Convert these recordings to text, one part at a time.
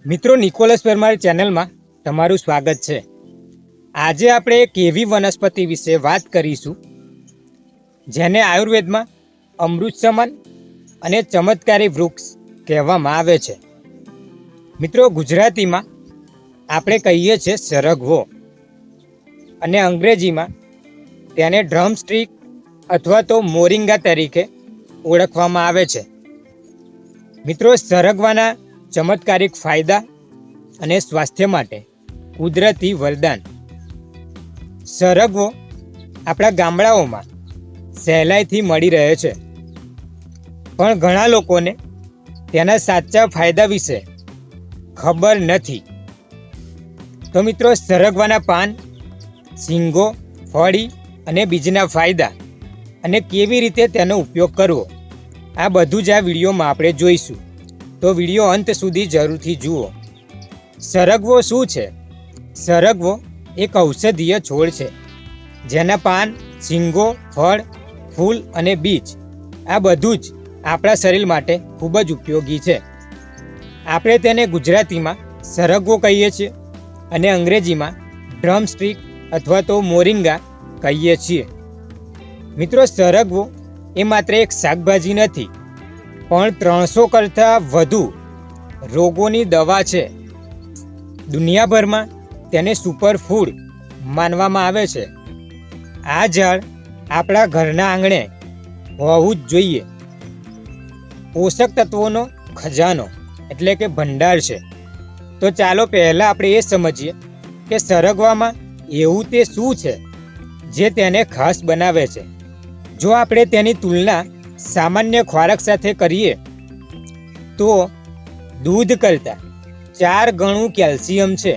મિત્રો, નિકોલસ પરમાર ચેનલમાં તમારું સ્વાગત છે। આજે આપણે એક એવી વનસ્પતિ વિશે વાત કરીશું જેને આયુર્વેદમાં અમૃત સમાન અને ચમત્કારી વૃક્ષ કહેવામાં આવે છે। મિત્રો, ગુજરાતીમાં આપણે કહીએ છીએ સરગવો અને અંગ્રેજીમાં તેને ડ્રમસ્ટિક અથવા તો મોરિંગા તરીકે ઓળખવામાં આવે છે। મિત્રો, સરગવાના ચમત્કારિક ફાયદા અને સ્વાસ્થ્ય માટે કુદરતી વરદાન। સરગવો આપણા ગામડાઓમાં સહેલાઈથી મળી રહે છે, પણ ઘણા લોકોને તેના સાચા ફાયદા વિશે ખબર નથી। તો મિત્રો, સરગવાના પાન, શીંગો, ફળી અને બીજના ફાયદા અને કેવી રીતે તેનો ઉપયોગ કરવો, આ બધું જ આ વિડીયોમાં આપણે જોઈશું। તો વિડીયો અંત સુધી જરૂરથી જુઓ। સરગવો શું છે? સરગવો એક ઔષધીય છોડ છે જેના પાન, શીંગો, ફળ, ફૂલ અને બીજ આ બધું જ આપણા શરીર માટે ખૂબ જ ઉપયોગી છે। આપણે તેને ગુજરાતીમાં સરગવો કહીએ છીએ અને અંગ્રેજીમાં ડ્રમસ્ટિક અથવા તો મોરિંગા કહીએ છીએ। મિત્રો, સરગવો એ માત્ર એક શાકભાજી નથી, પણ 300 કરતાં વધુ રોગોની દવા છે। દુનિયાભરમાં તેને સુપરફૂડ માનવામાં આવે છે। આ ઝાડ આપણા ઘરના આંગણે હોવું જ જોઈએ। પોષક તત્વોનો ખજાનો એટલે કે ભંડાર છે। તો ચાલો પહેલાં આપણે એ સમજીએ કે સરગવામાં એવું તે શું છે જે તેને ખાસ બનાવે છે। જો આપણે તેની તુલના સામાન્ય ખોરાક સાથે કરીએ તો દૂધ કરતાં 4 ગણું કેલ્શિયમ છે,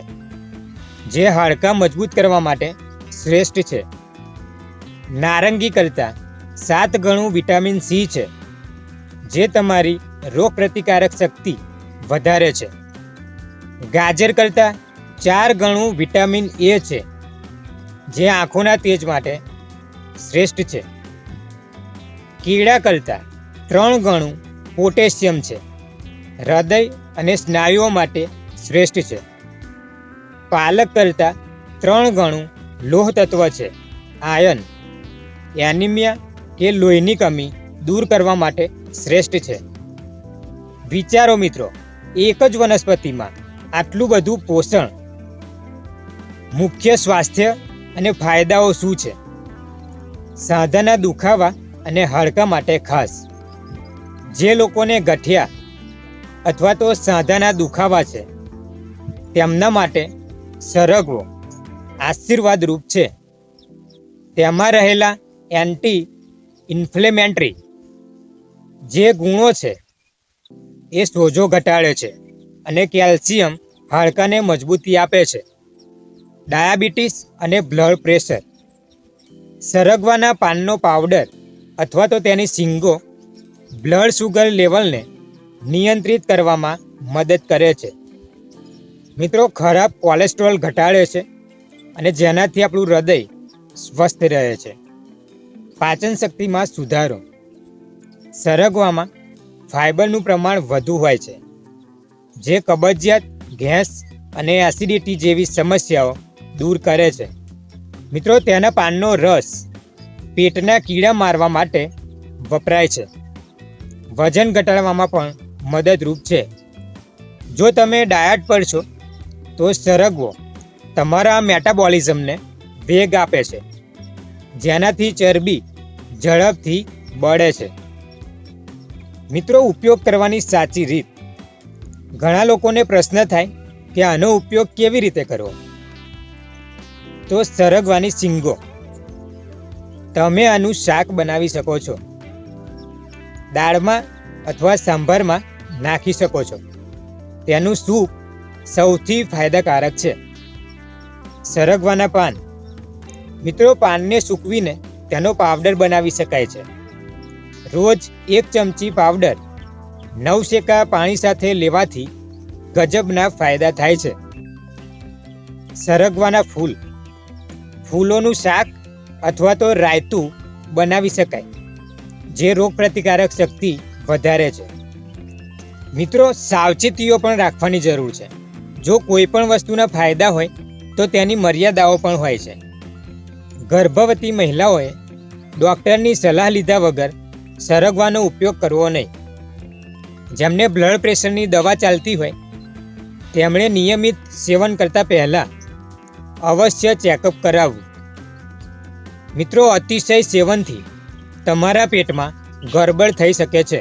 જે હાડકાં મજબૂત કરવા માટે શ્રેષ્ઠ છે। નારંગી કરતાં 7 ગણું વિટામિન સી છે, જે તમારી રોગપ્રતિકારક શક્તિ વધારે છે। ગાજર કરતાં 4 ગણું વિટામિન એ છે, જે આંખોના તેજ માટે શ્રેષ્ઠ છે। કેળા કરતાં 3 ગણું પોટેશિયમ છે, હૃદય અને સ્નાયુઓ માટે શ્રેષ્ઠ છે। પાલક કરતાં 3 ગણું લોહ તત્વ છે, આયર્ન, એનિમિયા કે લોહીની કમી દૂર કરવા માટે શ્રેષ્ઠ છે। વિચારો મિત્રો, એક જ વનસ્પતિમાં આટલું બધું પોષણ। મુખ્ય સ્વાસ્થ્ય અને ફાયદાઓ શું છે? સાંધાના દુખાવા અને હાડકાં માટે ખાસ। જે લોકોને ગઠિયા અથવા તો સાંધાના દુખાવા છે તેમના માટે સરગવો આશીર્વાદરૂપ છે। તેમાં રહેલા એન્ટી ઇન્ફ્લેમેટરી જે ગુણો છે એ સોજો ઘટાડે છે અને કેલ્શિયમ હાડકાને મજબૂતી આપે છે। ડાયાબિટીસ અને બ્લડ પ્રેશર, સરગવાના પાનનો પાવડર અથવા તો તેની શીંગો બ્લડ શુગર લેવલને નિયંત્રિત કરવામાં મદદ કરે છે। મિત્રો, ખરાબ કોલેસ્ટ્રોલ ઘટાડે છે અને જેનાથી આપણું હૃદય સ્વસ્થ રહે છે। પાચન શક્તિમાં સુધારો, સરગવામાં ફાઇબરનું પ્રમાણ વધુ હોય છે, જે કબજિયાત, ગેસ અને એસિડિટી જેવી સમસ્યાઓ દૂર કરે છે। મિત્રો, તેના પાનનો રસ પેટના કીડા મારવા માટે વપરાય છે। વજન ઘટાડવામાં પણ મદદરૂપ છે। જો તમે ડાયટ પર છો તો સરગવો તમારા મેટાબોલિઝમને વેગ આપે છે, જેનાથી ચરબી ઝડપથી બળે છે। મિત્રો, ઉપયોગ કરવાની સાચી રીત। ઘણા લોકોને પ્રશ્ન થાય કે આનો ઉપયોગ કેવી રીતે કરવો? તો સરગવાની શીંગો, તમે આનું શાક બનાવી શકો છો, દાળમાં અથવા સાંભારમાં નાખી શકો છો। તેનું સૂપ સૌથી ફાયદાકારક છે। સરગવાના પાન, મિત્રો, પાનને સૂકવીને તેનો પાવડર બનાવી શકાય છે। રોજ 1 ચમચી પાવડર નવશેકા પાણી સાથે લેવાથી ગજબના ફાયદા થાય છે। સરગવાના ફૂલ, ફૂલોનું શાક અથવા તો રાયતું બનાવી શકાય, જે રોગપ્રતિકારક શક્તિ વધારે છે। મિત્રો, સાવચેતીઓ પણ રાખવાની જરૂર છે. જો કોઈ પણ વસ્તુના ફાયદા હોય તો તેની મર્યાદાઓ પણ હોય છે. ગર્ભવતી મહિલાઓએ ડૉક્ટરની સલાહ લીધા વગર સરગવાનો ઉપયોગ કરવો નહીં. જેમને બ્લડ પ્રેશરની દવા ચાલતી હોય તેમણે નિયમિત સેવન કરતાં પહેલાં અવશ્ય ચેકઅપ કરાવવું. મિત્રો, અતિશય સેવનથી તમારા પેટમાં ગડબડ થઈ શકે છે,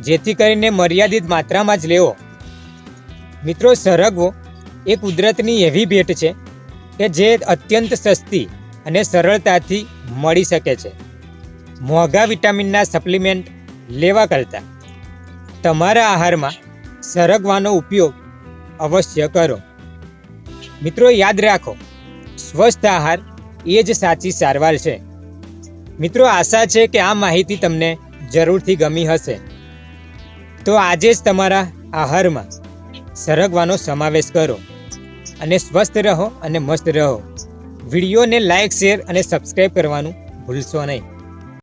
જેથી કરીને મર્યાદિત માત્રામાં જ લેવો. મિત્રો, સરગવો એ કુદરતની એવી ભેટ છે કે જે અત્યંત સસ્તી અને સરળતાથી મળી શકે છે. મોંઘા વિટામિનના સપ્લિમેન્ટ લેવા કરતાં તમારા આહારમાં સરગવાનો ઉપયોગ અવશ્ય કરો. મિત્રો, યાદ રાખો, સ્વસ્થ આહાર એ જ સાચી સારવાર છે. મિત્રો, આશા છે કે આ માહિતી તમને જરૂરથી ગમી હશે. તો આજે જ તમારા આહારમાં સરગવાનો સમાવેશ કરો અને સ્વસ્થ રહો અને મસ્ત રહો. વિડીયોને લાઈક, શેર અને સબસ્ક્રાઈબ કરવાનું ભૂલશો નહીં.